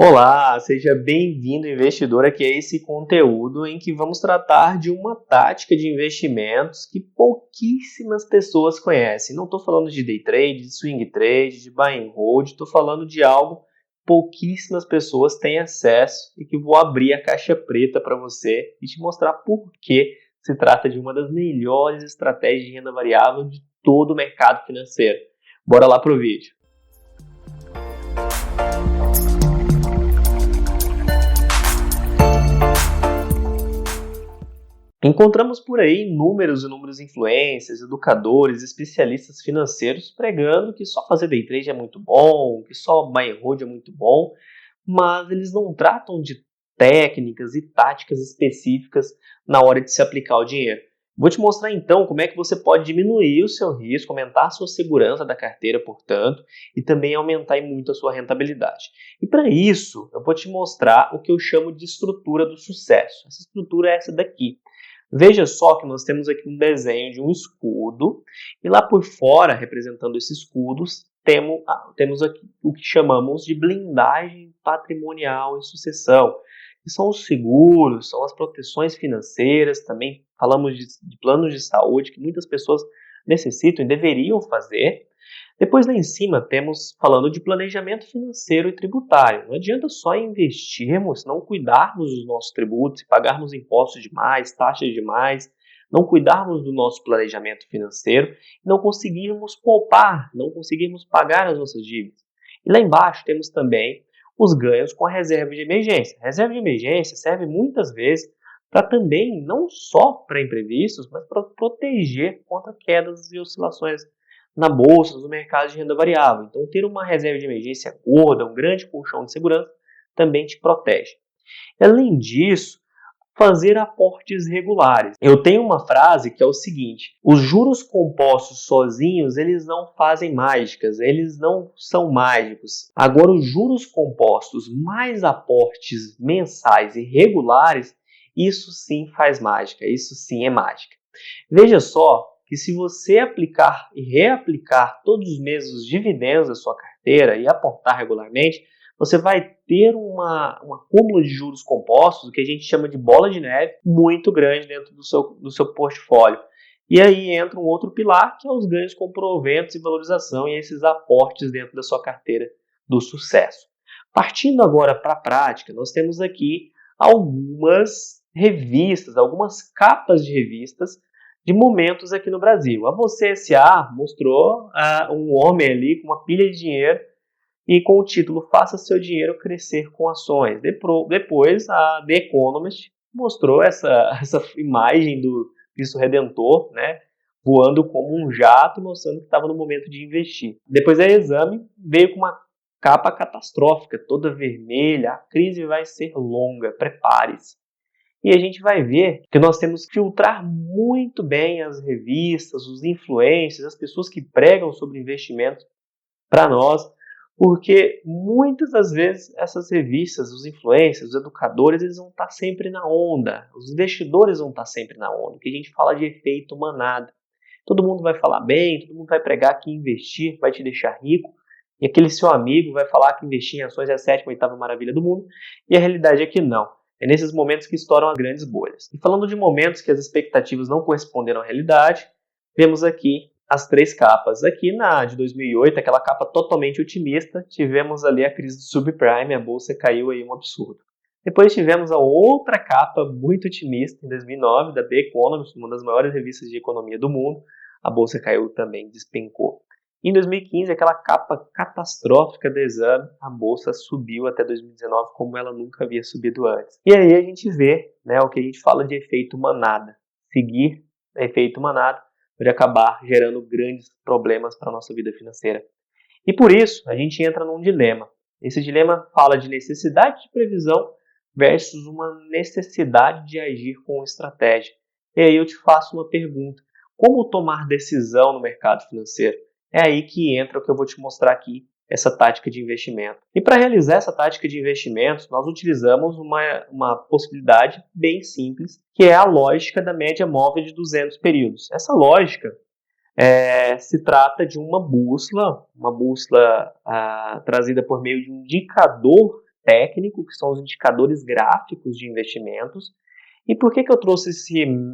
Olá, seja bem-vindo, investidor, aqui a esse conteúdo em que vamos tratar de uma tática de investimentos que pouquíssimas pessoas conhecem. Não estou falando de day trade, de swing trade, de buy and hold, estou falando de algo que pouquíssimas pessoas têm acesso e que vou abrir a caixa preta para você e te mostrar por que se trata de uma das melhores estratégias de renda variável de todo o mercado financeiro. Bora lá pro vídeo. Encontramos por aí inúmeros influencers, educadores, especialistas financeiros pregando que só fazer day trade é muito bom, que só buy and hold é muito bom, mas eles não tratam de técnicas e táticas específicas na hora de se aplicar o dinheiro. Vou te mostrar então como é que você pode diminuir o seu risco, aumentar a sua segurança da carteira, portanto, e também aumentar muito a sua rentabilidade. E para isso, eu vou te mostrar o que eu chamo de estrutura do sucesso. Essa estrutura é essa daqui. Veja só que nós temos aqui um desenho de um escudo e lá por fora, representando esses escudos, temos aqui o que chamamos de blindagem patrimonial e sucessão, que são os seguros, são as proteções financeiras, também falamos de planos de saúde que muitas pessoas necessitam e deveriam fazer. Depois lá em cima temos falando de planejamento financeiro e tributário. Não adianta só investirmos, não cuidarmos dos nossos tributos, pagarmos impostos demais, taxas demais, não cuidarmos do nosso planejamento financeiro, não conseguirmos poupar, não conseguirmos pagar as nossas dívidas. E lá embaixo temos também os ganhos com a reserva de emergência. A reserva de emergência serve muitas vezes para também, não só para imprevistos, mas para proteger contra quedas e oscilações na bolsa, nos mercados de renda variável. Então, ter uma reserva de emergência gorda, um grande colchão de segurança, também te protege. Além disso, fazer aportes regulares. Eu tenho uma frase que é o seguinte: os juros compostos sozinhos, eles não fazem mágicas, eles não são mágicos. Agora, os juros compostos mais aportes mensais e regulares, isso sim faz mágica, isso sim é mágica. Veja só que se você aplicar e reaplicar todos os meses os dividendos da sua carteira e aportar regularmente, você vai ter um acúmulo de juros compostos, o que a gente chama de bola de neve, muito grande dentro do seu portfólio. E aí entra um outro pilar, que é os ganhos com proventos e valorização e esses aportes dentro da sua carteira do sucesso. Partindo agora para a prática, nós temos aqui algumas revistas, algumas capas de revistas de momentos aqui no Brasil. A Você S.A. mostrou um homem ali com uma pilha de dinheiro e com o título Faça seu dinheiro crescer com ações. Depois, a The Economist mostrou essa imagem do Cristo Redentor, né, voando como um jato, mostrando que estava no momento de investir. Depois, a Exame veio com uma capa catastrófica, toda vermelha, a crise vai ser longa, prepare-se. E a gente vai ver que nós temos que filtrar muito bem as revistas, os influencers, as pessoas que pregam sobre investimentos para nós, porque muitas das vezes essas revistas, os influencers, os educadores, eles vão estar sempre na onda, os investidores vão estar sempre na onda, que a gente fala de efeito manada. Todo mundo vai falar bem, todo mundo vai pregar que investir vai te deixar rico, e aquele seu amigo vai falar que investir em ações é a sétima, oitava maravilha do mundo, e a realidade é que não. É nesses momentos que estouram as grandes bolhas. E falando de momentos que as expectativas não corresponderam à realidade, vemos aqui as três capas. Aqui na de 2008, aquela capa totalmente otimista, tivemos ali a crise do subprime, a bolsa caiu aí um absurdo. Depois tivemos a outra capa muito otimista, em 2009, da The Economist, uma das maiores revistas de economia do mundo, a bolsa caiu também, despencou. Em 2015, aquela capa catastrófica do Exame, a bolsa subiu até 2019 como ela nunca havia subido antes. E aí a gente vê, né, o que a gente fala de efeito manada. Seguir efeito manada pode acabar gerando grandes problemas para a nossa vida financeira. E por isso, a gente entra num dilema. Esse dilema fala de necessidade de previsão versus uma necessidade de agir com estratégia. E aí eu te faço uma pergunta: como tomar decisão no mercado financeiro? É aí que entra o que eu vou te mostrar aqui, essa tática de investimento. E para realizar essa tática de investimentos, nós utilizamos uma possibilidade bem simples, que é a lógica da média móvel de 200 períodos. Essa lógica se trata de uma bússola trazida por meio de um indicador técnico, que são os indicadores gráficos de investimentos. E por que eu trouxe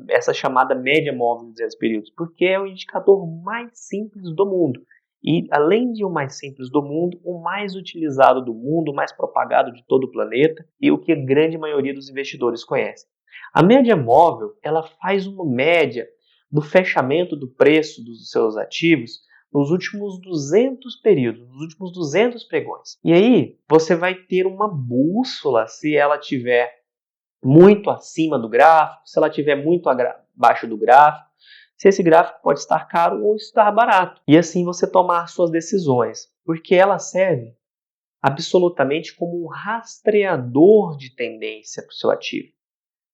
essa chamada média móvel de 200 períodos? Porque é o indicador mais simples do mundo. E, além de o mais simples do mundo, o mais utilizado do mundo, o mais propagado de todo o planeta e o que a grande maioria dos investidores conhece. A média móvel, ela faz uma média do fechamento do preço dos seus ativos nos últimos 200 períodos, nos últimos 200 pregões. E aí, você vai ter uma bússola se ela tiver muito acima do gráfico, se ela estiver muito abaixo do gráfico, se esse gráfico pode estar caro ou estar barato. E assim você tomar suas decisões, porque ela serve absolutamente como um rastreador de tendência para o seu ativo.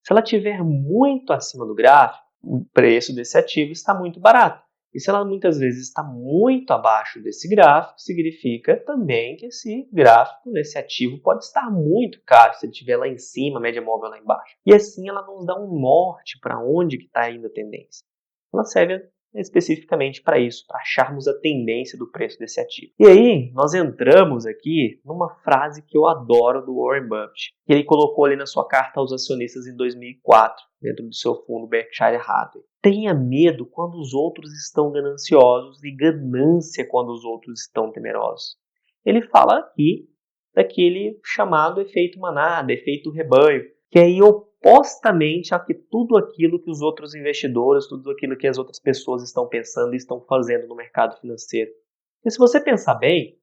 Se ela estiver muito acima do gráfico, o preço desse ativo está muito barato. E se ela muitas vezes está muito abaixo desse gráfico, significa também que esse gráfico, esse ativo, pode estar muito caro se ele estiver lá em cima, a média móvel lá embaixo. E assim ela nos dá um norte para onde que está indo a tendência. Ela serve especificamente para isso, para acharmos a tendência do preço desse ativo. E aí, nós entramos aqui numa frase que eu adoro do Warren Buffett, que ele colocou ali na sua carta aos acionistas em 2004, dentro do seu fundo Berkshire Hathaway. Tenha medo quando os outros estão gananciosos e ganância quando os outros estão temerosos. Ele fala aqui daquele chamado efeito manada, efeito rebanho, que é opostamente a que tudo aquilo que os outros investidores, tudo aquilo que as outras pessoas estão pensando e estão fazendo no mercado financeiro. E se você pensar bem,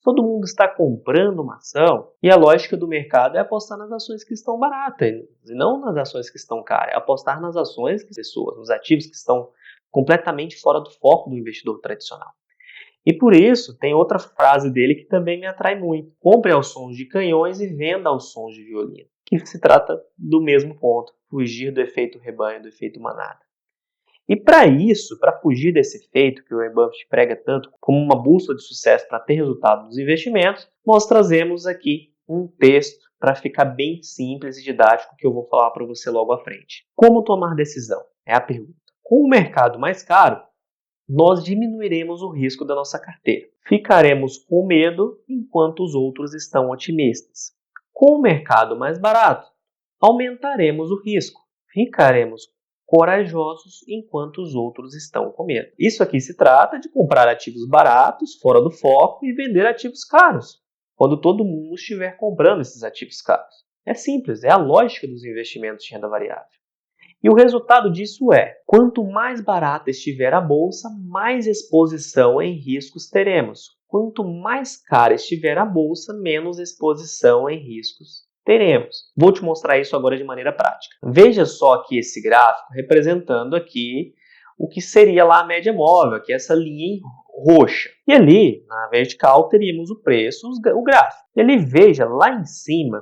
todo mundo está comprando uma ação e a lógica do mercado é apostar nas ações que estão baratas e não nas ações que estão caras. É apostar nas ações que pessoas, nos ativos que estão completamente fora do foco do investidor tradicional. E por isso, tem outra frase dele que também me atrai muito. Compre aos sons de canhões e venda aos sons de violino. Que se trata do mesmo ponto, fugir do efeito rebanho, do efeito manada. E para isso, para fugir desse efeito que o Warren Buffett prega tanto como uma bússola de sucesso para ter resultado nos investimentos, nós trazemos aqui um texto para ficar bem simples e didático que eu vou falar para você logo à frente. Como tomar decisão? É a pergunta. Com o mercado mais caro, nós diminuiremos o risco da nossa carteira. Ficaremos com medo enquanto os outros estão otimistas. Com o mercado mais barato, aumentaremos o risco. Ficaremos corajosos enquanto os outros estão com medo. Isso aqui se trata de comprar ativos baratos, fora do foco, e vender ativos caros, quando todo mundo estiver comprando esses ativos caros. É simples, é a lógica dos investimentos de renda variável. E o resultado disso é, quanto mais barata estiver a bolsa, mais exposição em riscos teremos. Quanto mais cara estiver a bolsa, menos exposição em riscos teremos. Vou te mostrar isso agora de maneira prática. Veja só aqui esse gráfico representando aqui o que seria lá a média móvel, que é essa linha roxa. E ali, na vertical, teríamos o preço, o gráfico. E ali, veja, lá em cima,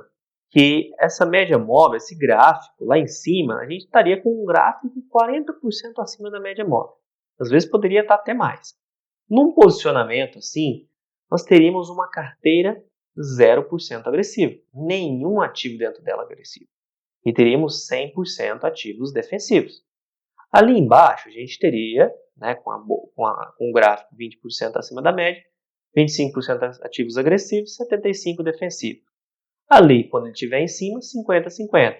que essa média móvel, esse gráfico lá em cima, a gente estaria com um gráfico 40% acima da média móvel. Às vezes poderia estar até mais. Num posicionamento assim, nós teríamos uma carteira 0% agressiva. Nenhum ativo dentro dela agressivo. E teríamos 100% ativos defensivos. Ali embaixo, a gente teria, né, com um gráfico 20% acima da média, 25% ativos agressivos, 75% defensivos. Ali, quando ele estiver em cima, 50-50.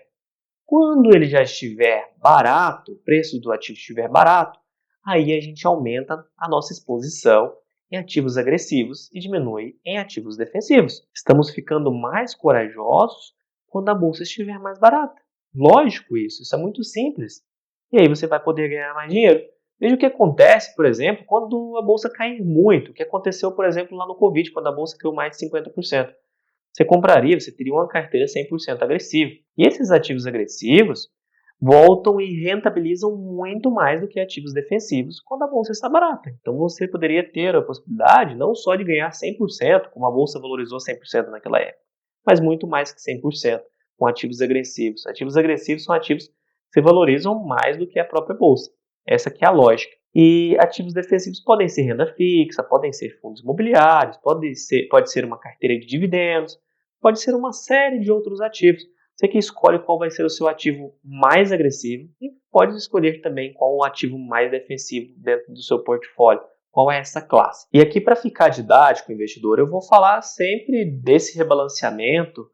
Quando ele já estiver barato, o preço do ativo estiver barato, aí a gente aumenta a nossa exposição em ativos agressivos e diminui em ativos defensivos. Estamos ficando mais corajosos quando a bolsa estiver mais barata. Lógico isso é muito simples. E aí você vai poder ganhar mais dinheiro. Veja o que acontece, por exemplo, quando a bolsa cai muito. O que aconteceu, por exemplo, lá no Covid, quando a bolsa caiu mais de 50%. Você compraria, você teria uma carteira 100% agressiva. E esses ativos agressivos voltam e rentabilizam muito mais do que ativos defensivos quando a bolsa está barata. Então você poderia ter a possibilidade não só de ganhar 100%, como a bolsa valorizou 100% naquela época, mas muito mais que 100% com ativos agressivos. Ativos agressivos são ativos que se valorizam mais do que a própria bolsa. Essa que é a lógica. E ativos defensivos podem ser renda fixa, podem ser fundos imobiliários, pode ser uma carteira de dividendos, pode ser uma série de outros ativos. Você que escolhe qual vai ser o seu ativo mais agressivo e pode escolher também qual o ativo mais defensivo dentro do seu portfólio. Qual é essa classe? E aqui, para ficar didático, investidor, eu vou falar sempre desse rebalanceamento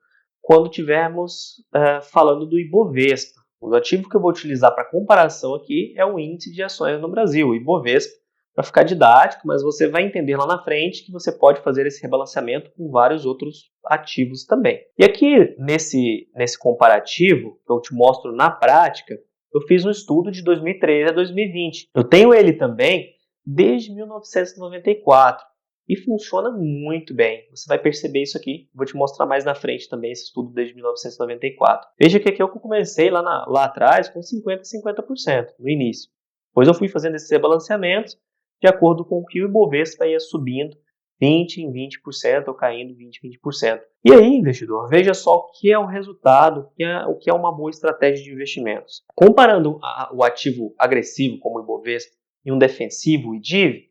quando tivermos falando do Ibovespa. O ativo que eu vou utilizar para comparação aqui é o índice de ações no Brasil, o Ibovespa, para ficar didático, mas você vai entender lá na frente que você pode fazer esse rebalanceamento com vários outros ativos também. E aqui, nesse comparativo, que eu te mostro na prática, eu fiz um estudo de 2013 a 2020. Eu tenho ele também desde 1994 e funciona muito bem. Você vai perceber isso aqui. Vou te mostrar mais na frente também esse estudo desde 1994. Veja que aqui eu comecei lá atrás com 50% no início. Depois eu fui fazendo esses rebalanceamentos de acordo com o que o Ibovespa ia subindo 20 em 20% ou caindo 20 em 20%. E aí, investidor, veja só o que é o resultado, o que é uma boa estratégia de investimentos. Comparando o ativo agressivo, como o Ibovespa, e um defensivo, o IDIV,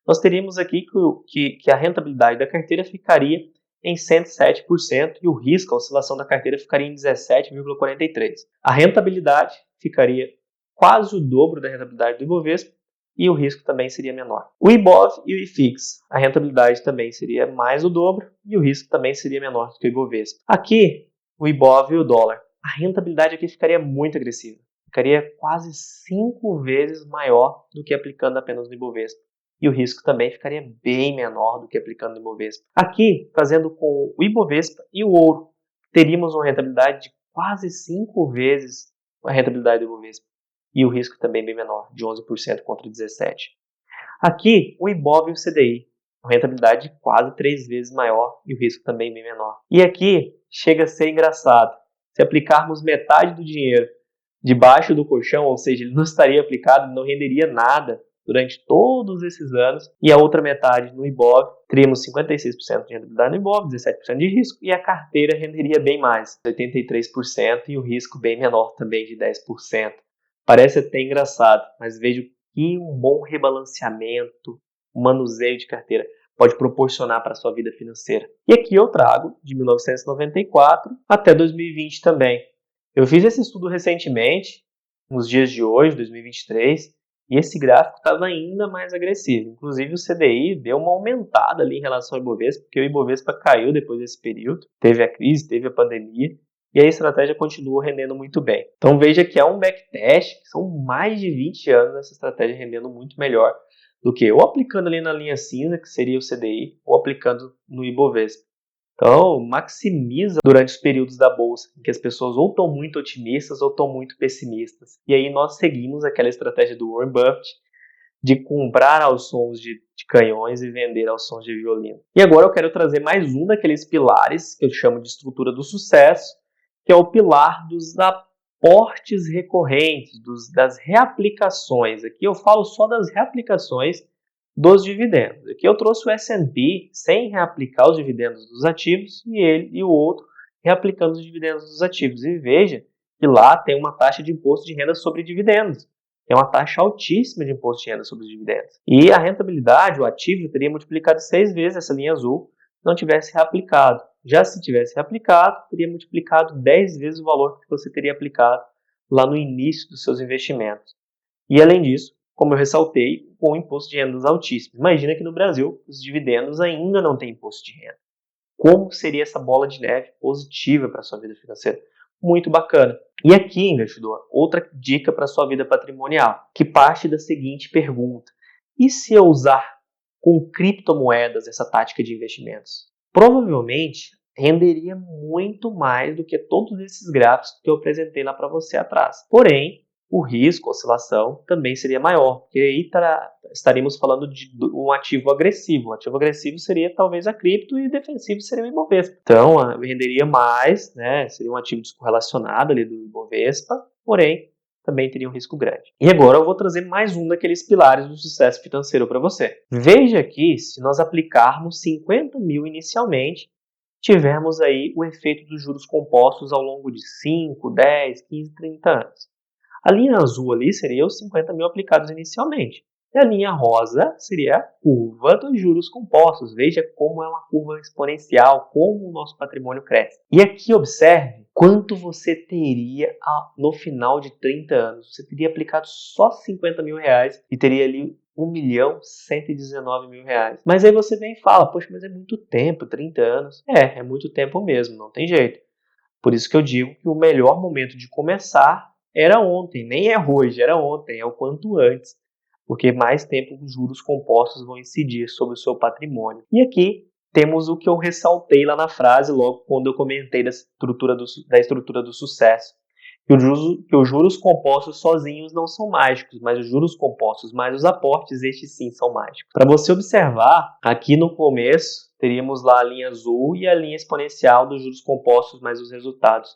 nós teríamos aqui que a rentabilidade da carteira ficaria em 107% e o risco, a oscilação da carteira, ficaria em 17,43%. A rentabilidade ficaria quase o dobro da rentabilidade do Ibovespa e o risco também seria menor. O IBOV e o IFIX, a rentabilidade também seria mais o dobro e o risco também seria menor do que o Ibovespa. Aqui, o IBOV e o dólar, a rentabilidade aqui ficaria muito agressiva. Ficaria quase 5 vezes maior do que aplicando apenas no Ibovespa. E o risco também ficaria bem menor do que aplicando no Ibovespa. Aqui, fazendo com o Ibovespa e o ouro, teríamos uma rentabilidade de quase 5 vezes a rentabilidade do Ibovespa. E o risco também bem menor, de 11% contra 17%. Aqui, o IBOV e o CDI, uma rentabilidade quase 3 vezes maior e o risco também bem menor. E aqui, chega a ser engraçado. Se aplicarmos metade do dinheiro debaixo do colchão, ou seja, ele não estaria aplicado, não renderia nada durante todos esses anos, e a outra metade no IBOV, teríamos 56% de rentabilidade no IBOV, 17% de risco, e a carteira renderia bem mais, 83%, e o risco bem menor também, de 10%. Parece até engraçado, mas vejo que um bom rebalanceamento, um manuseio de carteira pode proporcionar para a sua vida financeira. E aqui eu trago de 1994 até 2020 também. Eu fiz esse estudo recentemente, nos dias de hoje, 2023, e esse gráfico estava ainda mais agressivo. Inclusive o CDI deu uma aumentada ali em relação ao Ibovespa, porque o Ibovespa caiu depois desse período, teve a crise, teve a pandemia, e a estratégia continua rendendo muito bem. Então veja que é um backtest, que são mais de 20 anos essa estratégia rendendo muito melhor do que ou aplicando ali na linha cinza, que seria o CDI, ou aplicando no Ibovespa. Então, maximiza durante os períodos da bolsa, em que as pessoas ou estão muito otimistas ou estão muito pessimistas. E aí nós seguimos aquela estratégia do Warren Buffett de comprar aos sons de canhões e vender aos sons de violino. E agora eu quero trazer mais um daqueles pilares que eu chamo de estrutura do sucesso, que é o pilar dos aportes recorrentes, das reaplicações. Aqui eu falo só das reaplicações dos dividendos. Aqui eu trouxe o S&P sem reaplicar os dividendos dos ativos e o outro reaplicando os dividendos dos ativos. E veja que lá tem uma taxa de imposto de renda sobre dividendos. É uma taxa altíssima de imposto de renda sobre os dividendos. E a rentabilidade, o ativo, teria multiplicado 6 vezes essa linha azul se não tivesse reaplicado. Já se tivesse reaplicado, teria multiplicado 10 vezes o valor que você teria aplicado lá no início dos seus investimentos. E além disso, como eu ressaltei, com o imposto de rendas altíssimo. Imagina que no Brasil os dividendos ainda não têm imposto de renda. Como seria essa bola de neve positiva para a sua vida financeira? Muito bacana. E aqui, investidor, outra dica para a sua vida patrimonial, que parte da seguinte pergunta: e se eu usar com criptomoedas essa tática de investimentos? Provavelmente renderia muito mais do que todos esses gráficos que eu apresentei lá para você atrás. Porém, o risco, a oscilação, também seria maior, porque aí estaríamos falando de um ativo agressivo. Um ativo agressivo seria talvez a cripto e defensivo seria o Ibovespa. Então, renderia mais, né? Seria um ativo descorrelacionado ali do Ibovespa, porém, também teria um risco grande. E agora eu vou trazer mais um daqueles pilares do sucesso financeiro para você. Veja aqui, se nós aplicarmos 50 mil inicialmente, tivermos aí o efeito dos juros compostos ao longo de 5, 10, 15, 30 anos. A linha azul ali seria os 50 mil aplicados inicialmente. E a linha rosa seria a curva dos juros compostos. Veja como é uma curva exponencial, como o nosso patrimônio cresce. E aqui observe quanto você teria no final de 30 anos. Você teria aplicado só 50 mil reais e teria ali 1.119.000 reais. Mas aí você vem e fala, poxa, mas é muito tempo, 30 anos. É muito tempo mesmo, não tem jeito. Por isso que eu digo que o melhor momento de começar era ontem, nem é hoje, era ontem, é o quanto antes, porque mais tempo os juros compostos vão incidir sobre o seu patrimônio. E aqui temos o que eu ressaltei lá na frase, logo quando eu comentei da estrutura do sucesso. Que os juros compostos sozinhos não são mágicos, mas os juros compostos mais os aportes, estes sim são mágicos. Para você observar, aqui no começo, teríamos lá a linha azul e a linha exponencial dos juros compostos mais os resultados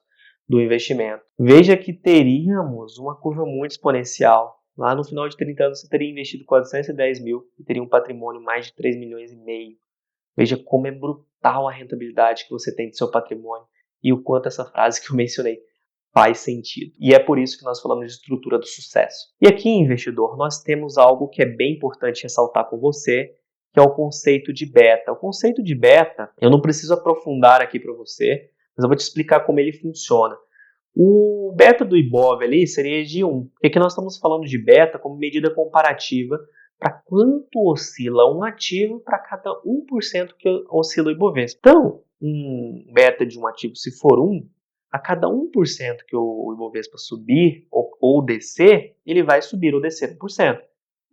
do investimento. Veja que teríamos uma curva muito exponencial. Lá no final de 30 anos, você teria investido 410 mil e teria um patrimônio mais de 3 milhões e meio. Veja como é brutal a rentabilidade que você tem do seu patrimônio e o quanto essa frase que eu mencionei faz sentido. E é por isso que nós falamos de estrutura do sucesso. E aqui, investidor, nós temos algo que é bem importante ressaltar com você, que é o conceito de beta. O conceito de beta, eu não preciso aprofundar aqui para você, mas eu vou te explicar como ele funciona. O beta do Ibov ali seria de 1. Por que nós estamos falando de beta como medida comparativa para quanto oscila um ativo para cada 1% que oscila o Ibovespa? Então, um beta de um ativo, se for 1, a cada 1% que o Ibovespa subir ou descer, ele vai subir ou descer 1%.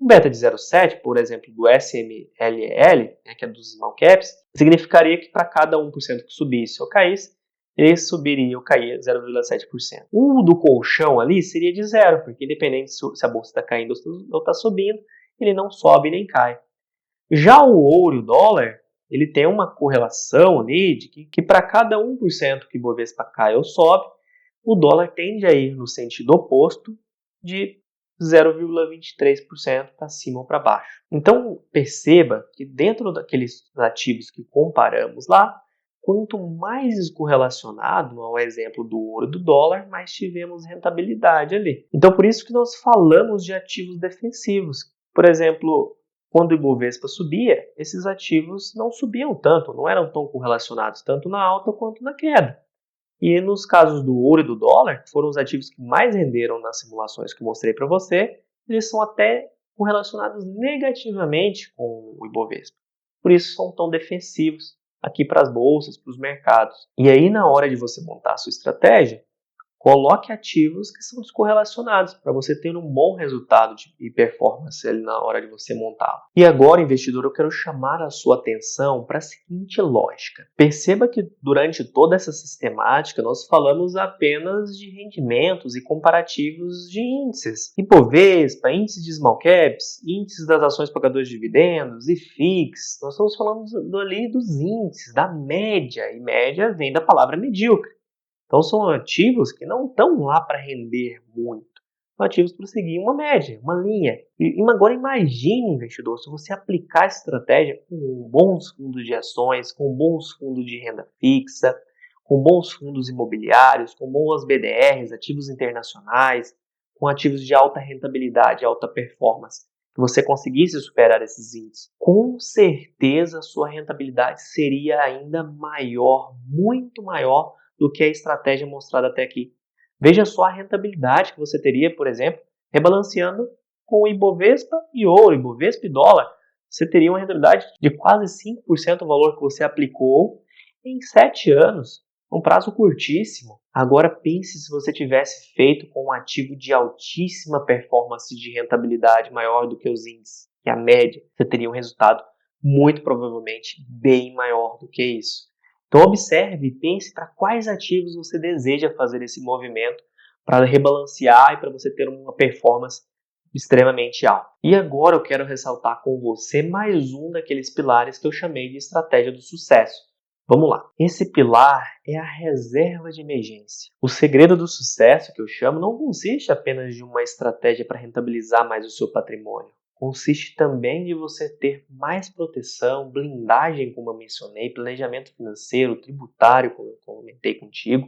Um beta de 0,7, por exemplo, do SMLL, que é dos small caps, significaria que para cada 1% que subisse ou caísse, ele subiria ou caía 0,7%. O do colchão ali seria de 0, porque independente se a bolsa está caindo ou está subindo, ele não sobe nem cai. Já o ouro e o dólar, ele tem uma correlação ali de que para cada 1% que o Bovespa cai ou sobe, o dólar tende a ir no sentido oposto de 0,23% para cima ou para baixo. Então, perceba que dentro daqueles ativos que comparamos lá, quanto mais correlacionado ao exemplo do ouro e do dólar, mais tivemos rentabilidade ali. Então, por isso que nós falamos de ativos defensivos. Por exemplo, quando o Ibovespa subia, esses ativos não subiam tanto, não eram tão correlacionados tanto na alta quanto na queda. E nos casos do ouro e do dólar, que foram os ativos que mais renderam nas simulações que eu mostrei para você, eles são até correlacionados negativamente com o Ibovespa. Por isso são tão defensivos aqui para as bolsas, para os mercados. E aí, na hora de você montar a sua estratégia, coloque ativos que são descorrelacionados para você ter um bom resultado e performance ali na hora de você montá-lo. E agora, investidor, eu quero chamar a sua atenção para a seguinte lógica. Perceba que durante toda essa sistemática nós falamos apenas de rendimentos e comparativos de índices. Ibovespa, índice de small caps, índices das ações pagadoras de dividendos, IFIX. Nós estamos falando ali dos índices, da média, e média vem da palavra medíocre. Então são ativos que não estão lá para render muito. São ativos para seguir uma média, uma linha. E agora imagine, investidor, se você aplicar essa estratégia com bons fundos de ações, com bons fundos de renda fixa, com bons fundos imobiliários, com bons BDRs, ativos internacionais, com ativos de alta rentabilidade, alta performance, que você conseguisse superar esses índices, com certeza a sua rentabilidade seria ainda maior, muito maior do que a estratégia mostrada até aqui. Veja só a rentabilidade que você teria, por exemplo, rebalanceando com o Ibovespa e ouro, Ibovespa e dólar. Você teria uma rentabilidade de quase 5% do valor que você aplicou em 7 anos, um prazo curtíssimo. Agora pense se você tivesse feito com um ativo de altíssima performance de rentabilidade maior do que os índices, que é a média. Você teria um resultado muito provavelmente bem maior do que isso. Então observe e pense para quais ativos você deseja fazer esse movimento para rebalancear e para você ter uma performance extremamente alta. E agora eu quero ressaltar com você mais um daqueles pilares que eu chamei de estratégia do sucesso. Vamos lá. Esse pilar é a reserva de emergência. O segredo do sucesso, que eu chamo, não consiste apenas de uma estratégia para rentabilizar mais o seu patrimônio. Consiste também de você ter mais proteção, blindagem, como eu mencionei, planejamento financeiro, tributário, como eu comentei contigo.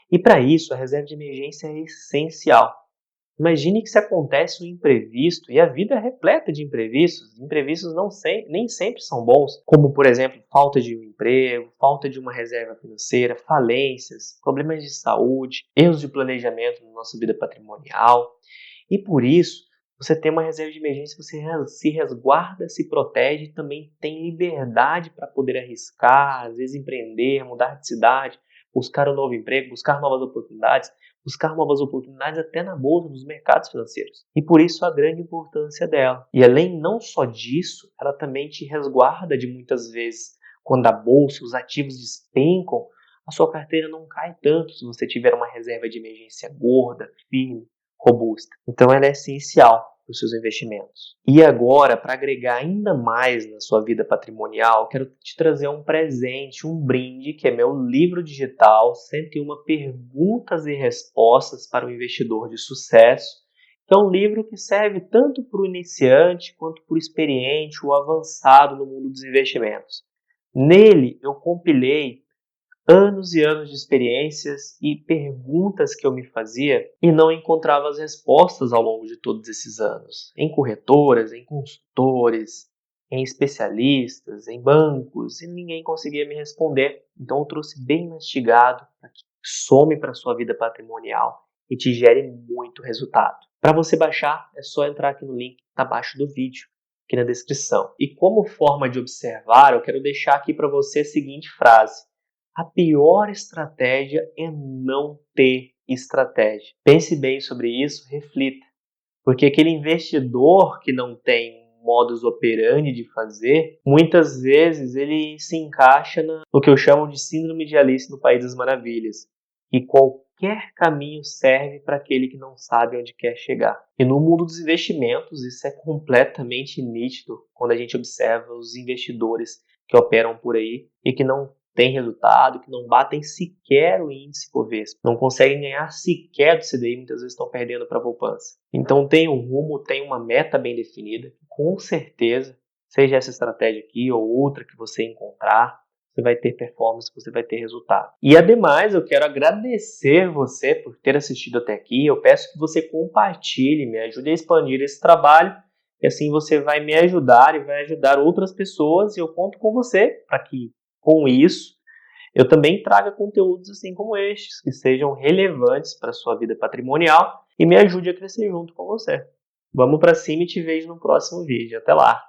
E para isso, a reserva de emergência é essencial. Imagine que se acontece um imprevisto, e a vida é repleta de imprevistos. Imprevistos nem sempre são bons, como, por exemplo, falta de um emprego, falta de uma reserva financeira, falências, problemas de saúde, erros de planejamento na nossa vida patrimonial. E por isso, você tem uma reserva de emergência, você se resguarda, se protege e também tem liberdade para poder arriscar, às vezes empreender, mudar de cidade, buscar um novo emprego, buscar novas oportunidades até na bolsa, nos mercados financeiros. E por isso a grande importância dela. E além não só disso, ela também te resguarda de muitas vezes, quando a bolsa, os ativos despencam, a sua carteira não cai tanto se você tiver uma reserva de emergência gorda, firme, robusta. Então ela é essencial para os seus investimentos. E agora, para agregar ainda mais na sua vida patrimonial, quero te trazer um presente, um brinde, que é meu livro digital, 101 perguntas e respostas para o investidor de sucesso. É um livro que serve tanto para o iniciante quanto para o experiente ou avançado no mundo dos investimentos. Nele, eu compilei anos e anos de experiências e perguntas que eu me fazia e não encontrava as respostas ao longo de todos esses anos. Em corretoras, em consultores, em especialistas, em bancos, e ninguém conseguia me responder. Então eu trouxe bem mastigado para que some para a sua vida patrimonial e te gere muito resultado. Para você baixar, é só entrar aqui no link abaixo do vídeo, aqui na descrição. E como forma de observar, eu quero deixar aqui para você a seguinte frase: a pior estratégia é não ter estratégia. Pense bem sobre isso, reflita. Porque aquele investidor que não tem modus operandi de fazer, muitas vezes ele se encaixa no que eu chamo de síndrome de Alice no País das Maravilhas. E qualquer caminho serve para aquele que não sabe onde quer chegar. E no mundo dos investimentos, isso é completamente nítido quando a gente observa os investidores que operam por aí e que não têm resultado, que não batem sequer o índice Bovespa, não conseguem ganhar sequer do CDI, muitas vezes estão perdendo para a poupança. Então tem um rumo, tem uma meta bem definida, com certeza, seja essa estratégia aqui ou outra que você encontrar, você vai ter performance, você vai ter resultado. E ademais, eu quero agradecer você por ter assistido até aqui. Eu peço que você compartilhe, me ajude a expandir esse trabalho, e assim você vai me ajudar e vai ajudar outras pessoas, e eu conto com você para que, com isso, eu também traga conteúdos assim como estes, que sejam relevantes para a sua vida patrimonial e me ajude a crescer junto com você. Vamos para cima e te vejo no próximo vídeo. Até lá!